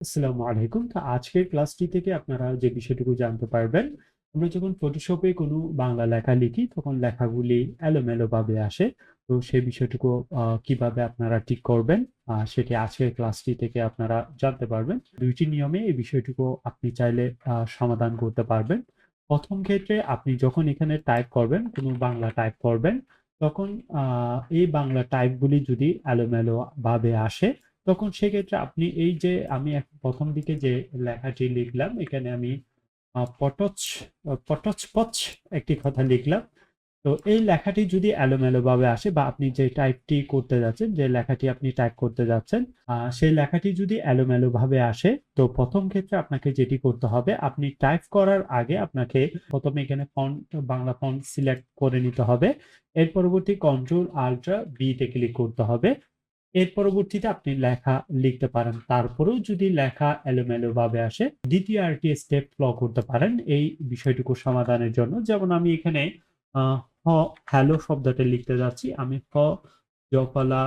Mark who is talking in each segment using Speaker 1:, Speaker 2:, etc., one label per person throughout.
Speaker 1: আসসালামু আলাইকুম। তো আজকের ক্লাসটি থেকে আপনারা যে বিষয়টুকু জানতে পারবেন, আমরা যখন ফটোশপে কোনো বাংলা লেখা লিখি, তখন লেখাগুলি এলোমেলোভাবে আসে। তো সেই বিষয়টুকু কিভাবে আপনারা ঠিক করবেন, সেটি আজকের ক্লাসটি থেকে আপনারা জানতে পারবেন। ২ টি নিয়মে এই বিষয়টুকু আপনি চাইলে সমাধান করতে পারবেন। ১ম ক্ষেত্রে আপনি যখন এখানে টাইপ করবেন, কোনো বাংলা টাইপ করবেন, তখন আ এই বাংলা টাইপগুলি যদি এলোমেলোভাবে আসে, তখন সেক্ষেত্রে আপনি এই যে আমি ১ম দিকে যে লেখাটি লিখলাম, এখানে আমি পটচপচ একটি কথা লিখলাম। তো এই লেখাটি যদি এলোমেলোভাবে আসে বা আপনি যে টাইপটি করতে যাচ্ছেন, যে লেখাটি আপনি টাইপ করতে যাচ্ছেন, সেই লেখাটি যদি এলোমেলোভাবে আসে, তো ১ম ক্ষেত্রে আপনাকে যেটি করতে হবে, আপনি টাইপ করার আগে আপনাকে ১ম এ এখানে বাংলা ফন্ট সিলেক্ট করে নিতে হবে। এর পরবর্তী কন্ট্রোল আল্ট্রা বি তে ক্লিক করতে হবে। এর পরবর্তীতে আপনি লেখা লিখতে পারেন। তারপরেও যদি লেখা এলোমেলোভাবে আসে, দ্বিতীয় আরেকটি স্টেপ ফলো করতে পারেন এই বিষয়টুকু সমাধানের জন্য। যেমন আমি এখানে আ হ হ্যালো শব্দটা লিখতে যাচ্ছি। আমি জফলা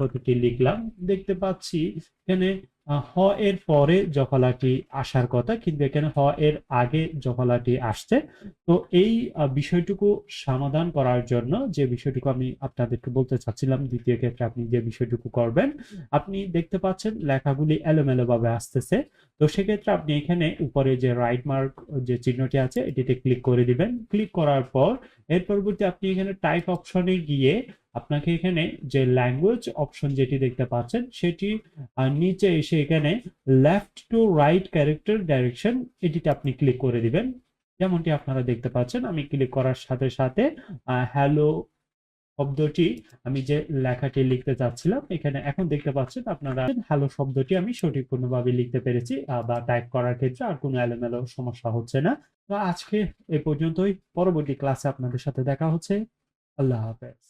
Speaker 1: কতটি লিখলাম। দেখতে পাচ্ছি এখানে হ এর পরে জফলাটি আসার কথা, কিন্তু এখানে হ এর আগে জফলাটি আসছে। তো এই বিষয়টুকু সমাধান করার জন্য যে বিষয়টুকু আমি আপনাদেরকে বলতে চাচ্ছিলাম, ২য় ক্ষেত্রে আপনি যে বিষয়টুকু করবেন, আপনি দেখতে পাচ্ছেন লেখাগুলি এলোমেলোভাবে আসতেছে। তো সেক্ষেত্রে আপনি এখানে উপরে যে রাইট মার্ক যে চিহ্নটি আছে এটিতে ক্লিক করে দিবেন। ক্লিক করার পর এর পরবর্তী আপনি এখানে টাইপ অপশনে গিয়ে আপনাকে এখানে যে ল্যাঙ্গুয়েজ অপশন যেটি দেখতে পাচ্ছেন, সেটি নিচে এসে এখানে left to right character direction এটিতে আপনি ক্লিক করে দিবেন। যেমনটি আপনারা দেখতে পাচ্ছেন, আমি ক্লিক করার সাথে সাথে হ্যালো শব্দটি, আমি যে লেখাটি লিখতে চাচ্ছিলাম, এখানে এখন দেখতে পাচ্ছেন আপনারা হ্যালো শব্দটি আমি সঠিকপূর্ণভাবে লিখতে পেরেছি, বা টাইপ করার ক্ষেত্রে আর কোনো এলোমেলো সমস্যা হচ্ছে না। তো আজকে এ পর্যন্তই। পরবর্তী ক্লাসে আপনাদের সাথে দেখা হচ্ছে। আল্লাহ হাফেজ।